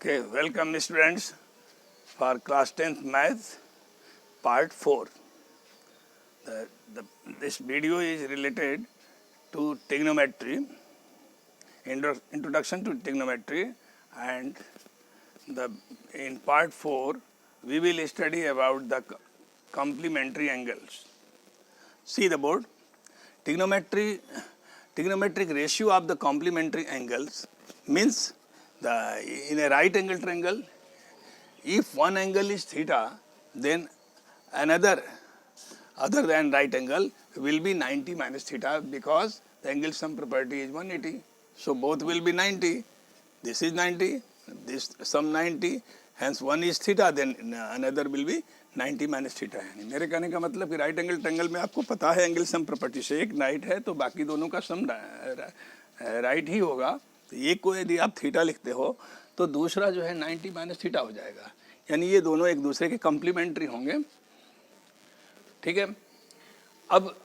Okay, welcome students for class 10th math part 4. This video is related to trigonometry, introduction to trigonometry, and in part 4 we will study about the complementary angles. See the board. Trigonometric ratio of the complementary angles means in a right angle triangle, if one angle is theta, then another other than right angle will be 90 minus theta, because the angle sum property is 180. So both will be 90. This is 90, this sum 90, hence one is theta, then another will be 90 minus theta है. मेरे कहने का मतलब कि right angle triangle में आपको पता है एंगल सम प्रॉपर्टी से एक राइट है तो बाकी दोनों का सम राइट ही होगा. तो एक को यदि आप थीटा लिखते हो तो दूसरा जो है 90 माइनस थीटा हो जाएगा, यानी ये दोनों एक दूसरे के कम्प्लीमेंट्री होंगे. ठीक है. अब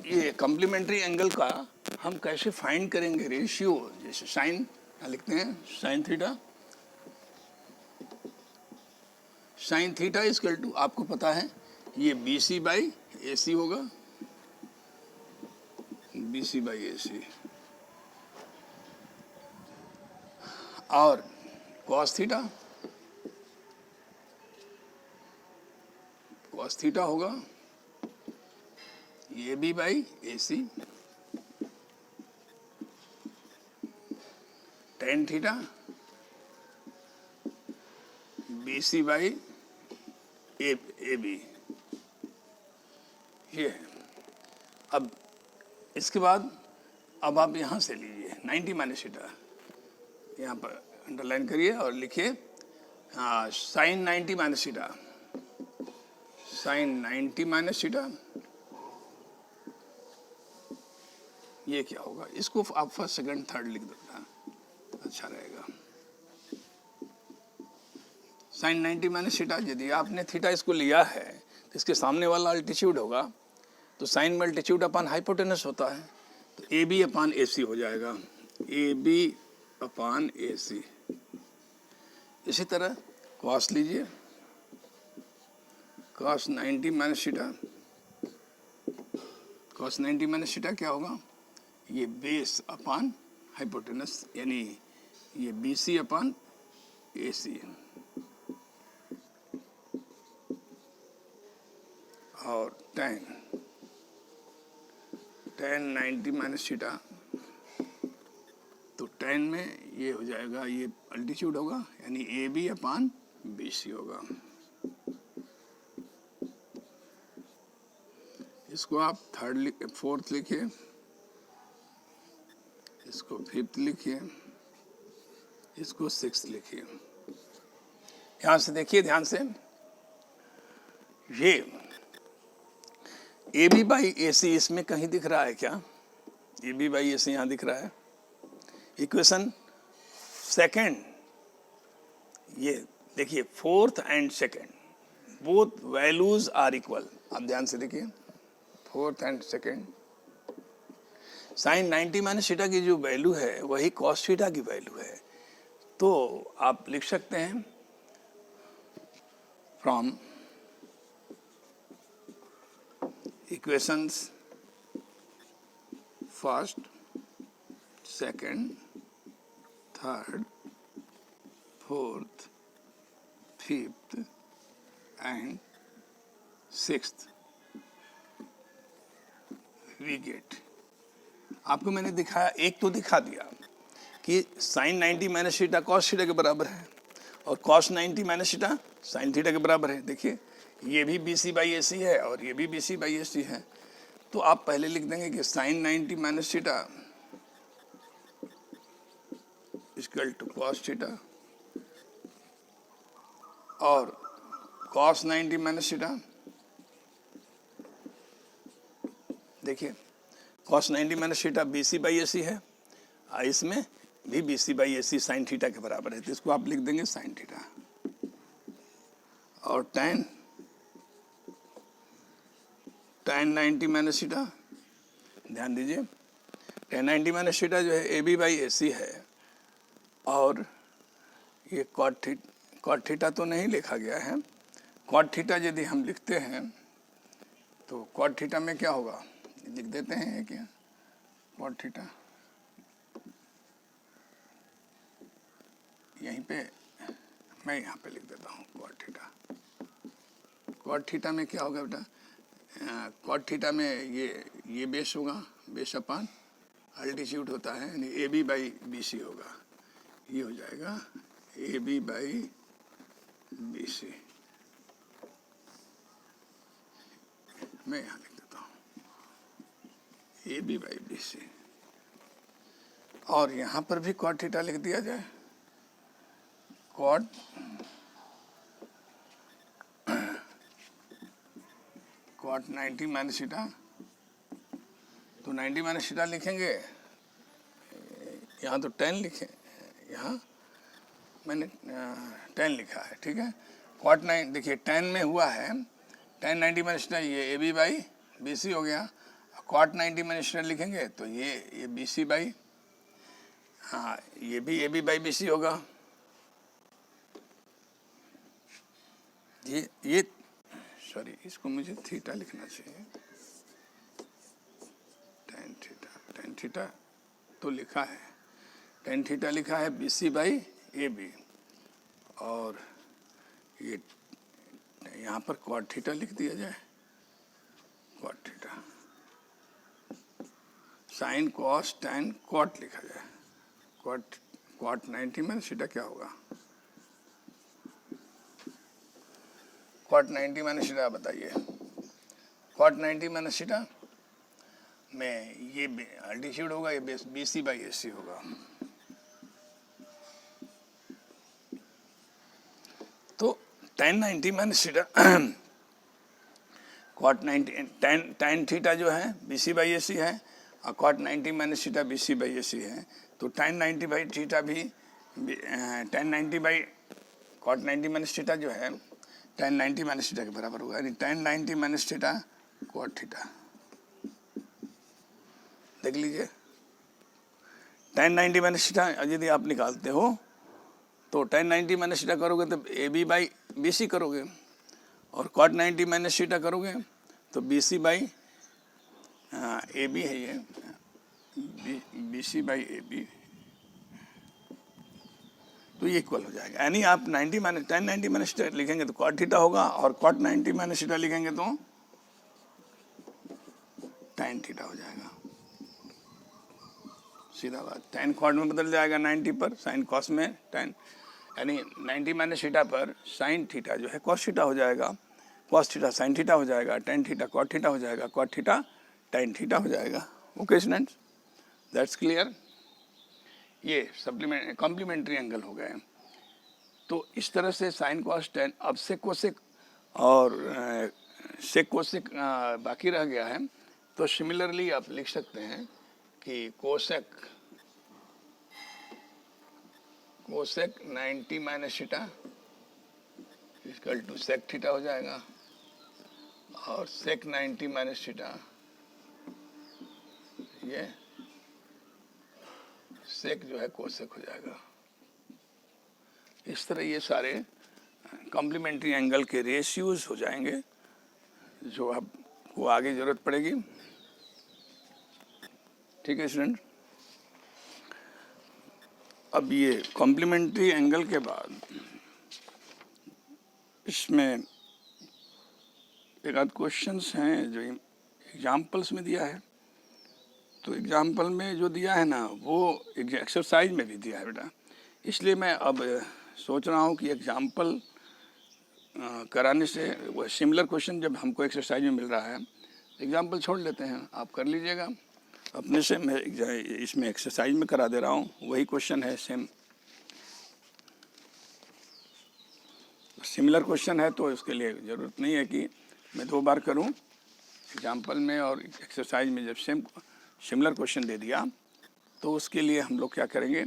ये कम्प्लीमेंट्री एंगल का हम कैसे फाइंड करेंगे रेशियो. जैसे साइन लिखते हैं, sine theta, sine theta equal to आपको पता है ये BC बाई AC होगा, BC बाई AC, और कॉस थीटा होगा AB by AC, tan theta BC by AB. ये है. अब इसके बाद अब आप यहाँ से लीजिए 90 माइनस थीटा, यहाँ पर अंडरलाइन करिए और लिखिए sine 90 minus theta, sine 90 minus theta. ये क्या होगा, इसको आप फर्स्ट सेकंड थर्ड लिख देना, अच्छा रहेगा. साइन 90 माइनस थीटा, यदि आपने थीटा इसको लिया है तो इसके सामने वाला अल्टीट्यूड होगा, तो साइन में अल्टीट्यूड अपान हाइपोटेनस होता है, तो AB अपान AC हो जाएगा, AB अपान AC. इसी तरह कॉस लीजिए, cos 90 minus theta, cos 90 minus theta क्या होगा, ये बेस अपान हाइपोटेनस, यानी ये BC अपान AC. और टेन 90 माइनस थीटा, तो टेन में ये हो जाएगा, ये अल्टीट्यूड होगा, यानी AB अपान BC होगा. इसको आप फोर्थ लिखिए, इसको फिफ्थ लिखिए, इसको सिक्स्थ लिखिए. यहाँ से देखिए ध्यान से, ये AB बाई AC इसमें कहीं दिख रहा है क्या, AB बाई AC यहाँ दिख रहा है. इक्वेशन सेकेंड, ये देखिए fourth and second both values are equal. आप ध्यान से देखिए, fourth and second, sine 90 minus theta की जो वैल्यू है वही कॉस थीटा की वैल्यू है. तो आप लिख सकते हैं from equations first, second, third, fourth, fifth and sixth, we get. आपको मैंने दिखाया, एक तो दिखा दिया कि sine 90 minus theta cos theta के बराबर है और cos 90 minus theta sine theta के बराबर है. देखिए ये भी BC बाई AC है और ये भी BC बाई AC है. तो आप पहले लिख देंगे कि sine 90 minus theta equal to cos theta और कॉस 90 माइनस थीटा. देखिए cos 90 minus theta BC by AC है, इसमें भी BC by AC sine theta के बराबर है, तो इसको आप लिख देंगे साइन थीटा. और टेन 90 माइनस थीटा, ध्यान दीजिए टेन 90 माइनस थीटा जो है AB बाई AC है और ये कॉट थीटा तो नहीं लिखा गया है। कॉट थीटा यदि हम लिखते हैं तो कॉट थीटा में क्या होगा, लिख देते हैं क्या, कॉट थीटा यहीं पे, मैं यहाँ पे लिख देता हूँ कॉट थीटा। कॉट थीटा में क्या होगा बेटा, कॉट थीटा में ये बेस होगा, बेस अपान अल्टीट्यूड होता है, यानी A B by B C होगा। ये हो जाएगा A B by B C. मैं यहाँ लिख देता हूँ A B by B C, और यहाँ पर भी कॉट थीटा लिख दिया जाए, कॉट 90 माइनस थीटा। तो 90 माइनस थीटा लिखेंगे, यहाँ तो 10 लिखे, यहाँ मैंने 10 लिखा है, ठीक है। कॉट 9 देखिए 10 में हुआ है 10 90 माइनस थीटा, ये A B by B C हो गया। कॉट 90 माइनस थीटा लिखेंगे तो ये बी सी बाई, हाँ ये भी A B by B C होगा। ये सॉरी, इसको मुझे थीटा लिखना चाहिए, टेन थीटा तो लिखा है, टेन थीटा लिखा है B C by A B, और ये यहाँ पर कॉट थीटा लिख दिया जाए, cot theta, sine cos tan cot लिखा जाए। कॉट 90 माइनस थीटा क्या होगा, कॉट 90 माइनस थीटा बताइए। कॉट 90 माइनस थीटा में ये अल्टीट्यूड होगा, ये बी सी बाई ए सी होगा। तो tan 90 minus theta, cot 90 tan theta जो है B C by A C है, और cot 90 minus theta B C by A C है। तो tan 90 बाई थीटा भी tan 90 by cot 90 minus theta जो है tan 90 माइनस थीटा के बराबर होगा, यानी tan 90 minus theta cot theta. देख लीजिए, tan 90 माइनस थीटा यदि आप निकालते हो तो tan 90 माइनस थीटा करोगे तो A B by B C करोगे, और कॉट 90 माइनस थीटा करोगे तो B C by A B है, ये B C by A B, तो ये इक्वल हो जाएगा। यानी आप 90 माइनस tan 90 माइनस थीटा लिखेंगे तो कॉट थीटा होगा, और कॉट 90 माइनस थीटा लिखेंगे तो tan थीटा हो जाएगा। सीधा बात, tan कॉट में बदल जाएगा 90 पर, साइन कॉस में tan, यानी 90 माइनस थीटा पर साइन थीटा जो है कॉस थीटा हो जाएगा, कॉस थीटा साइन थीटा हो जाएगा, tan थीटा कॉट थीटा हो जाएगा, कॉट थीटा tan थीटा हो जाएगा। Okay students, that's clear. ये सप्लीमेंट कॉम्प्लीमेंट्री एंगल हो गए। तो इस तरह से साइन कॉस टेन, अब सेक कोसेक और सेक कोसेक बाकी रह गया है। तो सिमिलरली आप लिख सकते हैं कि cosec 90 minus theta equal to sec theta हो जाएगा, और सेक 90 माइनस थीटा ये सेक जो है कोसेक हो जाएगा। इस तरह ये सारे कॉम्प्लीमेंट्री एंगल के रेशियोज हो जाएंगे जो आपको आगे जरूरत पड़ेगी। ठीक है स्टूडेंट, अब ये कॉम्प्लीमेंट्री एंगल के बाद इसमें एक आध क्वेश्चंस हैं जो एग्जाम्पल्स में दिया है। तो एग्जाम्पल में जो दिया है ना वो एक्सरसाइज में भी दिया है बेटा, इसलिए मैं अब सोच रहा हूँ कि एग्जाम्पल कराने से वो सिमिलर क्वेश्चन जब हमको एक्सरसाइज में मिल रहा है, एग्जाम्पल छोड़ लेते हैं, आप कर लीजिएगा अपने से। मैं इसमें एक्सरसाइज में करा दे रहा हूँ, वही क्वेश्चन है सेम, सिमिलर क्वेश्चन है, तो इसके लिए ज़रूरत नहीं है कि मैं 2 बार करूँ। एग्जाम्पल में और एक्सरसाइज में जब सिमिलर क्वेश्चन दे दिया तो उसके लिए हम लोग क्या करेंगे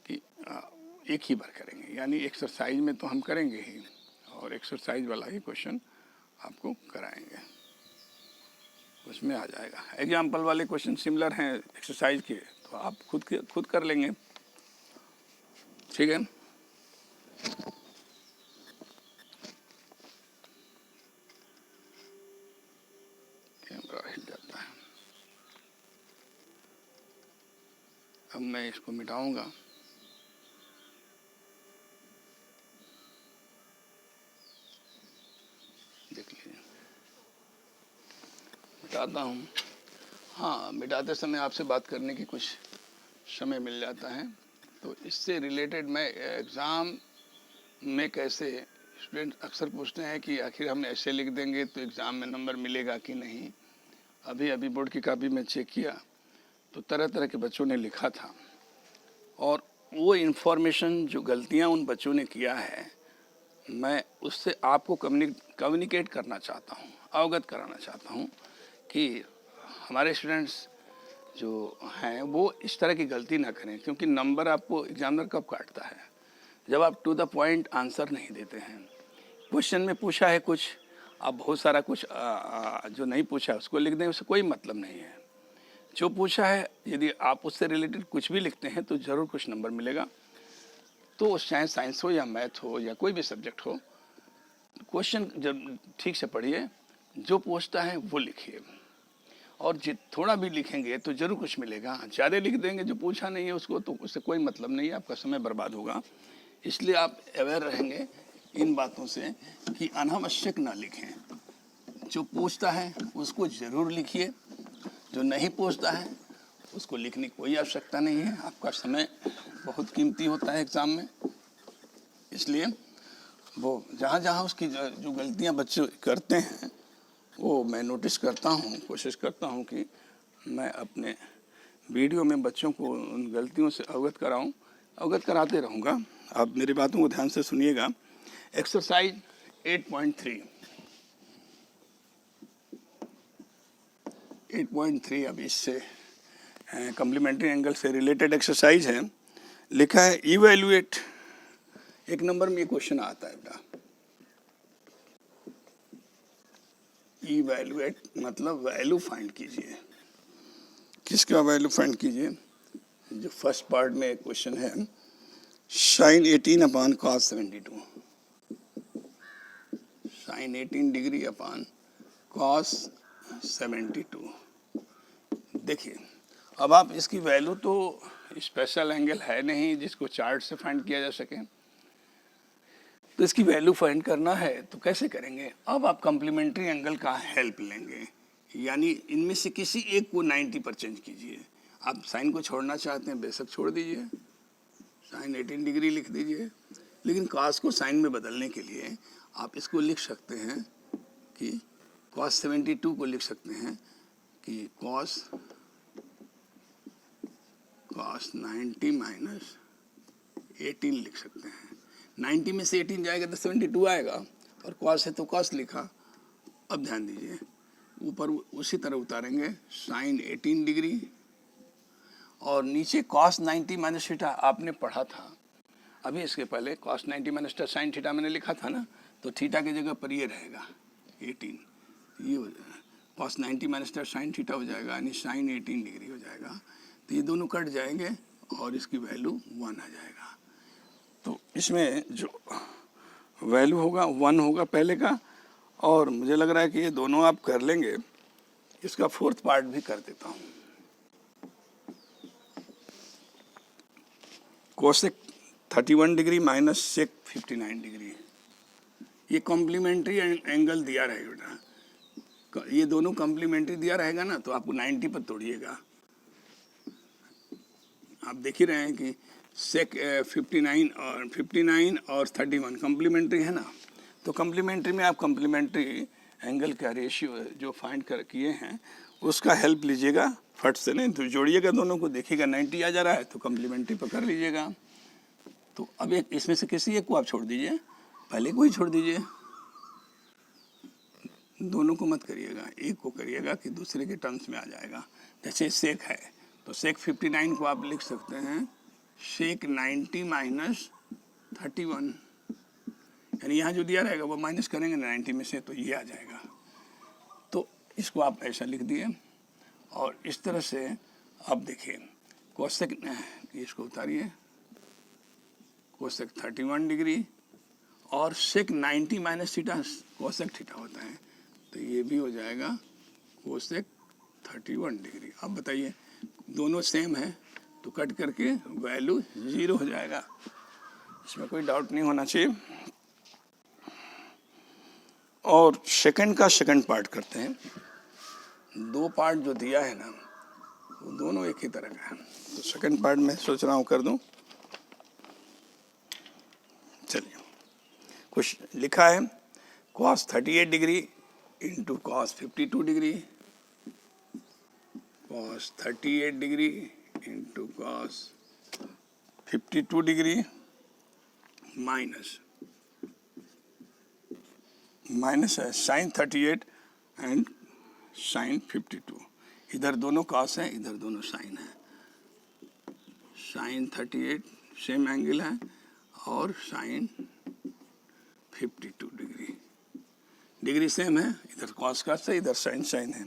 कि एक ही बार करेंगे, यानी एक्सरसाइज में तो हम करेंगे ही, और एक्सरसाइज वाला ही क्वेश्चन आपको कराएंगे, उसमें आ जाएगा। एग्जाम्पल वाले क्वेश्चन सिमिलर हैं एक्सरसाइज के, तो आप खुद कर लेंगे। ठीक है, इसको मिटाऊंगा। देख लीजिए, मिटाता हूँ। हाँ, मिटाते समय आपसे बात करने की कुछ समय मिल जाता है। तो इससे रिलेटेड मैं एग्ज़ाम में कैसे, स्टूडेंट अक्सर पूछते हैं कि आखिर हम ऐसे लिख देंगे तो एग्ज़ाम में नंबर मिलेगा कि नहीं। अभी बोर्ड की कॉपी में चेक किया तो तरह तरह के बच्चों ने लिखा था, और वो इन्फॉर्मेशन जो गलतियां उन बच्चों ने किया है, मैं उससे आपको कम्युनिकेट करना चाहता हूँ, अवगत कराना चाहता हूँ कि हमारे स्टूडेंट्स जो हैं वो इस तरह की गलती ना करें। क्योंकि नंबर आपको एग्जामिनर कब काटता है? जब आप टू द पॉइंट आंसर नहीं देते हैं। क्वेश्चन में पूछा है कुछ, आप बहुत सारा कुछ जो नहीं पूछा उसको लिख दें, उससे कोई मतलब नहीं है। जो पूछा है यदि आप उससे रिलेटेड कुछ भी लिखते हैं तो ज़रूर कुछ नंबर मिलेगा। तो चाहे साइंस हो या मैथ हो या कोई भी सब्जेक्ट हो, क्वेश्चन जब ठीक से पढ़िए, जो पूछता है वो लिखिए, और थोड़ा भी लिखेंगे तो जरूर कुछ मिलेगा। ज़्यादा लिख देंगे जो पूछा नहीं है उसको, तो उससे कोई मतलब नहीं है, आपका समय बर्बाद होगा। इसलिए आप अवेयर रहेंगे इन बातों से कि अनावश्यक ना लिखें। जो पूछता है उसको ज़रूर लिखिए, जो नहीं पूछता है उसको लिखने की कोई आवश्यकता नहीं है। आपका समय बहुत कीमती होता है एग्ज़ाम में, इसलिए वो जहाँ जहाँ उसकी जो गलतियाँ बच्चे करते हैं वो मैं नोटिस करता हूँ, कोशिश करता हूँ कि मैं अपने वीडियो में बच्चों को उन गलतियों से अवगत कराऊँ, अवगत कराते रहूँगा। आप मेरी बातों को ध्यान से सुनिएगा। एक्सरसाइज 8.3 अब इससे कम्प्लीमेंट्री एंगल से रिलेटेड एक्सरसाइज है। लिखा है इवैल्यूएट, एक नंबर में ये क्वेश्चन आता है बेटा। इवैल्यूएट मतलब वैल्यू फाइंड कीजिए। किसका वैल्यू फाइंड कीजिए? जो फर्स्ट पार्ट में क्वेश्चन है, sine 18 upon cos 72, sine 18 degree upon cos 72। देखिए, अब आप इसकी वैल्यू, तो स्पेशल एंगल है नहीं जिसको चार्ट से फाइंड किया जा सके, तो इसकी वैल्यू फाइंड करना है तो कैसे करेंगे? अब आप कम्प्लीमेंट्री एंगल का हेल्प लेंगे, यानी इनमें से किसी एक को 90 पर चेंज कीजिए। आप साइन को छोड़ना चाहते हैं, बेशक छोड़ दीजिए, साइन 18 डिग्री लिख दीजिए। लेकिन कॉस को साइन में बदलने के लिए आप इसको लिख सकते हैं कि कॉस 72 को लिख सकते हैं कि कॉस 90 माइनस 18 लिख सकते हैं। 90 में से 18 जाएगा तो 72 आएगा, और कॉस है तो कॉस लिखा। अब ध्यान दीजिए, ऊपर उसी तरह उतारेंगे साइन 18 डिग्री, और नीचे कॉस 90 माइनस थीटा आपने पढ़ा था अभी इसके पहले। कॉस 90 माइनस साइन थीटा मैंने लिखा था ना, तो थीटा की जगह पर ये रहेगा 18, ये हो जाएगा कॉस 90 माइनस साइन थीटा हो जाएगा, यानी साइन 18 डिग्री हो जाएगा। तो ये दोनों कट जाएंगे और इसकी वैल्यू 1 आ जाएगा। तो इसमें जो वैल्यू होगा 1 होगा पहले का, और मुझे लग रहा है कि ये दोनों आप कर लेंगे। इसका फोर्थ पार्ट भी कर देता हूँ। Cosec 31 degree minus sec 59 degree, ये कॉम्प्लीमेंट्री एंगल दिया रहेगा बेटा। ये दोनों कॉम्प्लीमेंट्री दिया रहेगा ना, तो आपको 90 पर तोड़िएगा। आप देख ही रहे हैं कि सेक 59 और 31 कॉम्प्लीमेंट्री है ना। तो कॉम्प्लीमेंट्री में आप कॉम्प्लीमेंट्री एंगल का रेशियो जो फाइंड कर किए हैं उसका हेल्प लीजिएगा, फट से नहीं तो जोड़िएगा दोनों को, देखिएगा 90 आ जा रहा है तो कॉम्प्लीमेंट्री पकड़ लीजिएगा। तो अब एक इसमें से किसी एक को आप छोड़ दीजिए, पहले को ही छोड़ दीजिए, दोनों को मत करिएगा, एक को करिएगा कि दूसरे के टर्म्स में आ जाएगा। जैसे सेक है तो सेक 59 को आप लिख सकते हैं सेक 90 माइनस 31, यानी यहाँ जो दिया रहेगा वो माइनस करेंगे 90 में से, तो ये आ जाएगा। तो इसको आप ऐसा लिख दिए, और इस तरह से आप देखिए कोसेक, इसको उतारिए, कोसेक 31 डिग्री और सेक 90 माइनस थीटा कोसेक थीटा होता है, तो ये भी हो जाएगा कोसेक 31 डिग्री। अब बताइए, दोनों सेम है तो कट करके वैल्यू 0 हो जाएगा, इसमें कोई डाउट नहीं होना चाहिए। और सेकंड का सेकंड पार्ट करते हैं। दो पार्ट जो दिया है ना वो दोनों एक ही तरह का है, तो सेकंड पार्ट में सोच रहा हूँ कर दूं। चलिए, कुछ लिखा है cos 38 degree into cos 52 degree, cos 38 degree into cos 52 degree minus है sin 38 एंड sin 52। इधर दोनों cos है, इधर दोनों sin है। sin 38 सेम एंगल है और sin 52 डिग्री, डिग्री सेम है, इधर cos cos है, इधर sin sin है।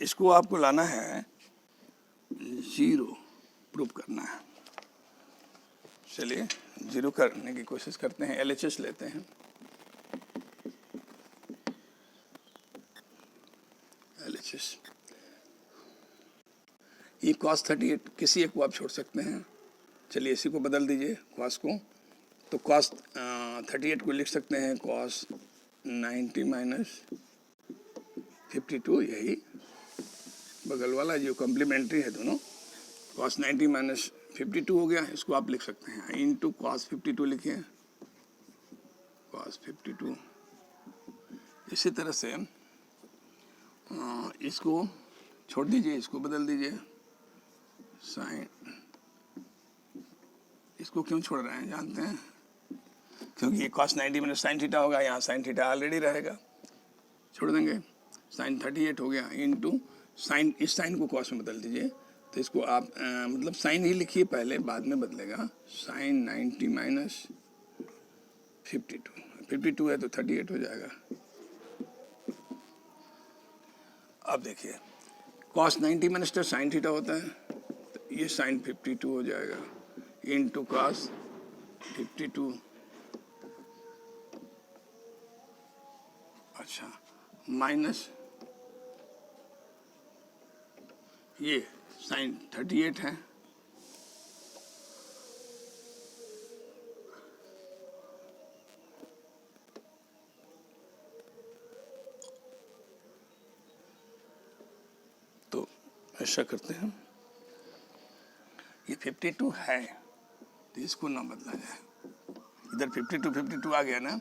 इसको आपको लाना है 0 प्रूव करना है। चलिए 0 करने की कोशिश करते हैं। LHS लेते हैं। LHS ये cos 38 किसी एक को आप छोड़ सकते हैं। चलिए इसी को बदल दीजिए cos को, तो cos 38 को लिख सकते हैं cos 90 माइनस 52, यही बगल वाला जो कॉम्प्लीमेंट्री है दोनों, cos 90 माइनस 52 हो गया। इसको आप लिख सकते हैं इंटू cos 52 लिखिए, cos 52। इसी तरह से इसको छोड़ दीजिए, इसको बदल दीजिए साइन। इसको क्यों छोड़ रहे हैं जानते हैं? क्योंकि ये cos 90 माइनस साइन थीटा होगा, यहाँ साइन थीटा ऑलरेडी रहेगा, छोड़ देंगे। साइन 38 हो गया इंटू साइन, इस साइन को cos में बदल दीजिए, तो इसको आप मतलब साइन ही लिखिए पहले, बाद में बदलेगा। साइन 90 माइनस 52 है तो 38 हो जाएगा। अब देखिए cos 90 माइनस साइन थीटा होता है, तो ये साइन 52 हो जाएगा इंटू cos 52। अच्छा, माइनस ये साइन 38 है, तो ऐसा करते हैं, ये 52 है तो इसको ना बदला जाए। इधर 52 आ गया ना,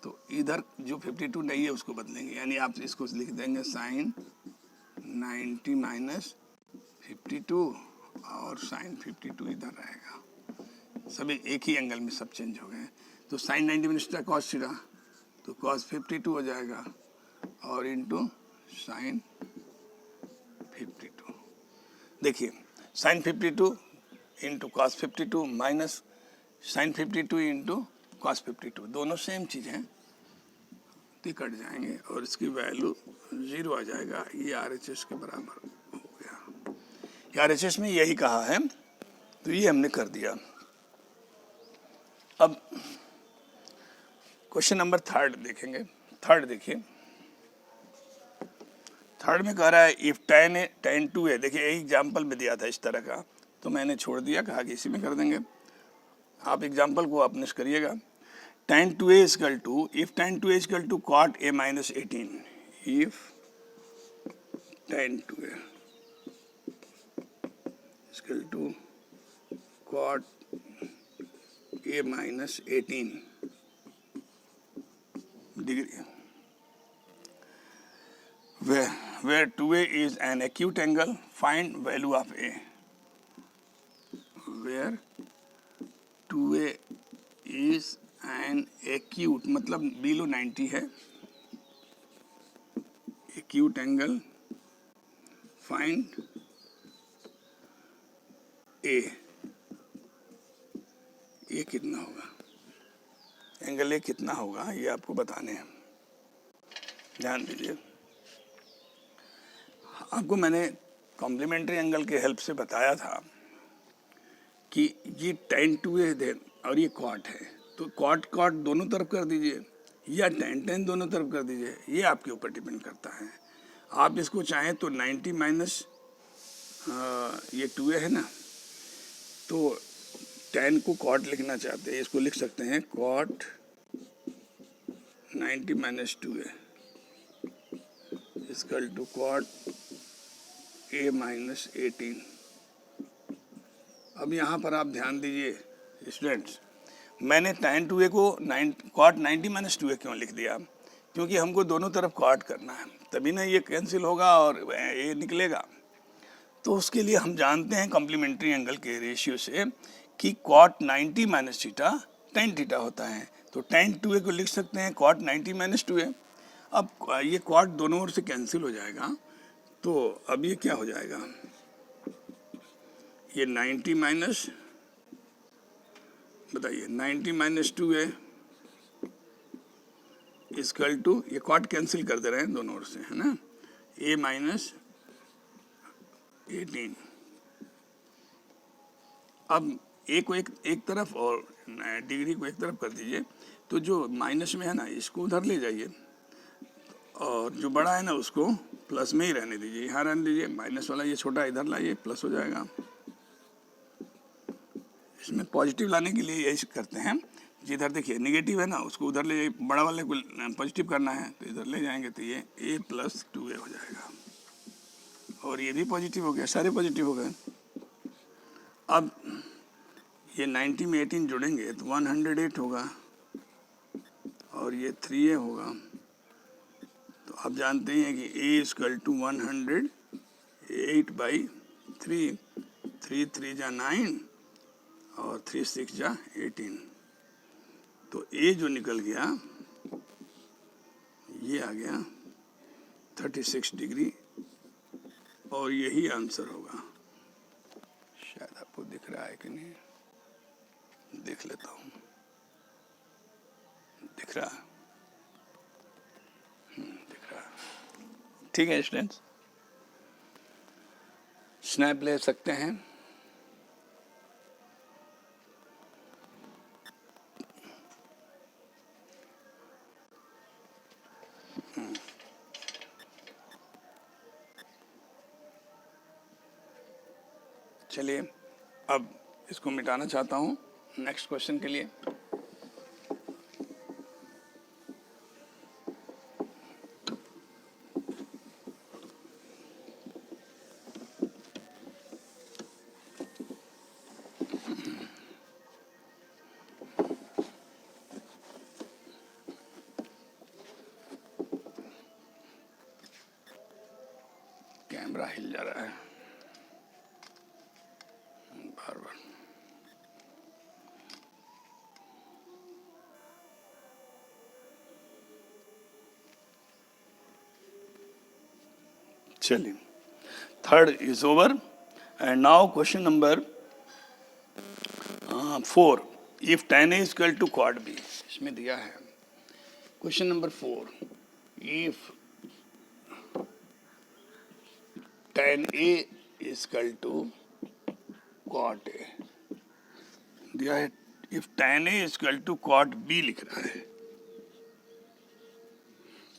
तो इधर जो 52 नहीं है उसको बदलेंगे, यानी आप इसको लिख देंगे साइन 90 माइनस 52 और साइन 52 इधर रहेगा। सभी एक ही एंगल में सब चेंज हो गए, तो साइन 90 माइनस cos थीटा, तो cos 52 हो जाएगा और इंटू साइन 52। देखिए sine 52 into cos 52 minus sine 52 into cos 52, दोनों सेम चीज़ हैं, तो कट जाएंगे और इसकी वैल्यू 0 आ जाएगा। ये RHS के बराबर हो गया। RHS में यही कहा है, तो ये हमने कर दिया। अब क्वेश्चन नंबर 3 देखेंगे। 3 देखिए, 3 में कह रहा है इफ tan 2 है। देखिए एक एग्जाम्पल में दिया था इस तरह का, तो मैंने छोड़ दिया, कहा कि इसी में कर देंगे। आप एग्जाम्पल को अपने करिएगा। tan 2a equal to, if tan 2a equal to cot a minus 18, if tan 2a equal to cot a minus 18 degree, where 2a is an acute angle, find value of a. Where 2a is an acute मतलब below 90 है, acute angle, find a. ये कितना होगा, angle A कितना होगा, ये आपको बताने हैं, ध्यान दीजिए। आपको मैंने कॉम्प्लीमेंट्री एंगल के हेल्प से बताया था कि ये tan 2a और ये cot है, तो cot दोनों तरफ कर दीजिए या tan दोनों तरफ कर दीजिए, ये आपके ऊपर डिपेंड करता है। आप इसको चाहें तो 90 माइनस ये 2a है ना, तो tan को cot लिखना चाहते हैं, इसको लिख सकते हैं cot 90 minus 2a equal to cot a minus 18। अब यहाँ पर आप ध्यान दीजिए स्टूडेंट्स, मैंने tan 2a को cot 90 माइनस 2a क्यों लिख दिया? क्योंकि हमको दोनों तरफ cot करना है, तभी ना ये कैंसिल होगा और ये निकलेगा। तो उसके लिए हम जानते हैं कॉम्प्लीमेंट्री एंगल के रेशियो से कि cot 90 minus theta tan theta होता है। तो tan 2a को लिख सकते हैं cot 90 माइनस 2a। अब ये cot दोनों ओर से कैंसिल हो जाएगा, तो अब ये क्या हो जाएगा, ये 90 माइनस, बताइए 90 माइनस 2a इक्वल टू, ये cot कैंसिल कर दे रहे हैं दोनों ओर से, है ना, a माइनस 18। अब ए को एक तरफ और डिग्री को एक तरफ कर दीजिए, तो जो माइनस में है ना इसको उधर ले जाइए, और जो बड़ा है ना उसको प्लस में ही रहने दीजिए, यहाँ रहने दीजिए, माइनस वाला ये छोटा इधर लाइए, प्लस हो जाएगा। इसमें पॉजिटिव लाने के लिए यही करते हैं, जिधर देखिए निगेटिव है ना उसको उधर ले जाइए, बड़ा वाले को पॉजिटिव करना है तो इधर ले जाएंगे, तो ये a प्लस 2a हो जाएगा, और ये भी पॉजिटिव हो गया, सारे पॉजिटिव हो गए। अब ये 90 में 18 जोड़ेंगे तो 108 होगा, और ये 3a होगा। तो आप जानते हैं कि a इक्वल टू 108 बाई 3, 3 3 जा 9 और 3 6 जा 18। तो a जो निकल गया ये आ गया 36 डिग्री, और यही आंसर होगा। शायद आपको दिख रहा है कि नहीं, देख लेता हूँ, दिख रहा है, दिख रहा है, ठीक है स्टूडेंट्स, स्नैप ले सकते हैं। चलिए अब इसको मिटाना चाहता हूँ नेक्स्ट क्वेश्चन के लिए। कैमरा हिल जा रहा है बार बार। चलिए, third is over and now question number 4। If tan a equal to cot b, इसमें दिया है question number 4, if tan a equal to cot a दिया है, if tan a equal to cot b लिख रहा है,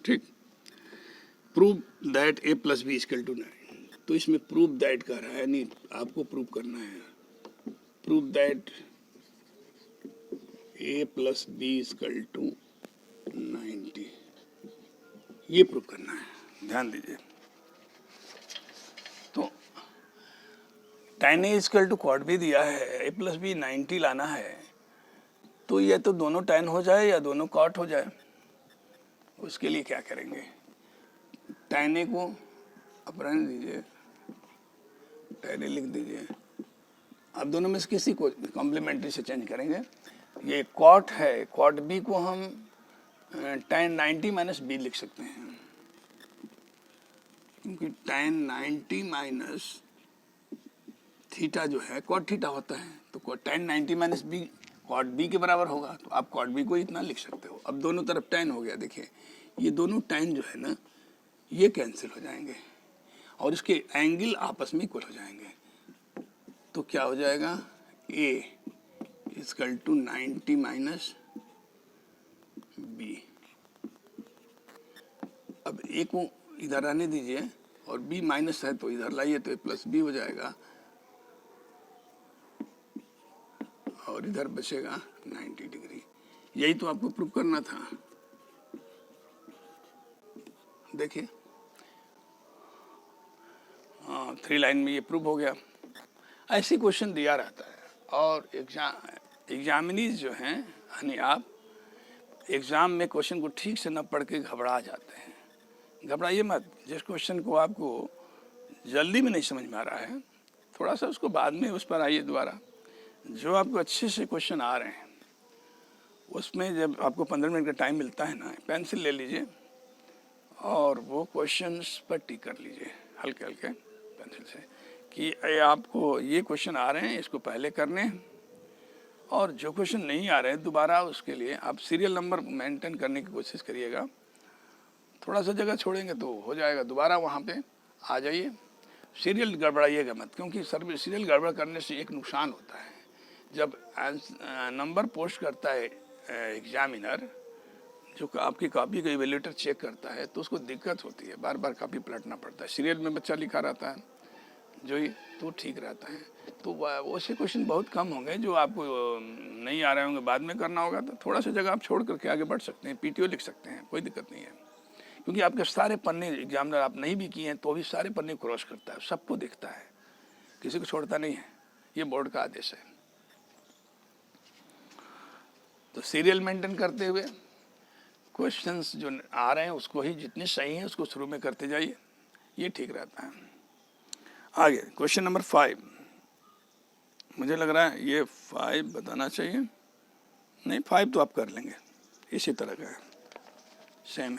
ठीक। Prove that a plus B equal to 9, तो इसमें प्रूव दैट कह रहा है, नहीं आपको प्रूव करना है, prove that a plus B equal to 90, ये प्रूव करना है, ध्यान दीजिए। तो tan a equal to cot b दिया है, a प्लस बी 90 लाना है, तो ये तो दोनों tan हो जाए या दोनों cot हो जाए। उसके लिए क्या करेंगे, tan a को अब रहने दीजिए, tan a लिख दीजिए, अब दोनों में से किसी को कॉम्प्लीमेंट्री से चेंज करेंगे। ये cot है, cot b को हम tan 90 माइनस b लिख सकते हैं, क्योंकि tan 90 माइनस थीटा जो है cot थीटा होता है, तो tan 90 minus b cot b के बराबर होगा, तो आप cot b को इतना लिख सकते हो। अब दोनों तरफ tan हो गया, देखिए ये दोनों tan जो है ना ये कैंसिल हो जाएंगे और इसके एंगल आपस में इक्वल हो जाएंगे, तो क्या हो जाएगा, a equal to 90 minus b। अब a को इधर आने दीजिए और b माइनस है तो इधर लाइए तो प्लस b हो जाएगा और इधर बचेगा 90 डिग्री। यही तो आपको प्रूव करना था। देखिए 3 लाइन में ये प्रूव हो गया। ऐसे क्वेश्चन दिया रहता है और एग्जामिनीज जो हैं यानी आप एग्ज़ाम में क्वेश्चन को ठीक से न पढ़ के घबरा जाते हैं। घबराइए मत। जिस क्वेश्चन को आपको जल्दी में नहीं समझ में आ रहा है थोड़ा सा उसको बाद में उस पर आइए दोबारा। जो आपको अच्छे से क्वेश्चन आ रहे हैं उसमें जब आपको 15 मिनट का टाइम मिलता है ना, पेंसिल ले लीजिए और वो क्वेश्चंस पर टिक कर लीजिए हल्के हल्के पेंसिल से कि आपको ये क्वेश्चन आ रहे हैं, इसको पहले करने हैं, और जो क्वेश्चन नहीं आ रहे हैं दोबारा उसके लिए आप सीरियल नंबर मेंटेन करने की कोशिश करिएगा। थोड़ा सा जगह छोड़ेंगे तो हो जाएगा, दोबारा वहाँ पे आ जाइए। सीरियल गड़बड़ाइएगा मत, क्योंकि सीरियल गड़बड़ करने से एक नुकसान होता है। जब नंबर पोस्ट करता है एग्जामिनर, जो आपकी कॉपी का इवेल्यूएटर चेक करता है, तो उसको दिक्कत होती है, बार बार कॉपी पलटना पड़ता है। सीरियल में बच्चा लिखा रहता है जो ही तो ठीक रहता है। तो वैसे क्वेश्चन बहुत कम होंगे जो आपको नहीं आ रहे होंगे, बाद में करना होगा तो थोड़ा सा जगह आप छोड़ करके आगे बढ़ सकते हैं, पीटीओ लिख सकते हैं, कोई दिक्कत नहीं है। क्योंकि आपके सारे पन्ने एग्जामिनर आप नहीं भी किए हैं तो भी सारे पन्ने क्रॉस करता है, सबको दिखता है, किसी को छोड़ता नहीं है। ये बोर्ड का आदेश है। तो सीरियल मेंटेन करते हुए क्वेश्चंस जो आ रहे हैं उसको ही जितने सही हैं उसको शुरू में करते जाइए, ये ठीक रहता है। आगे क्वेश्चन नंबर 5, मुझे लग रहा है ये 5 बताना चाहिए, नहीं 5 तो आप कर लेंगे, इसी तरह का है, सेम है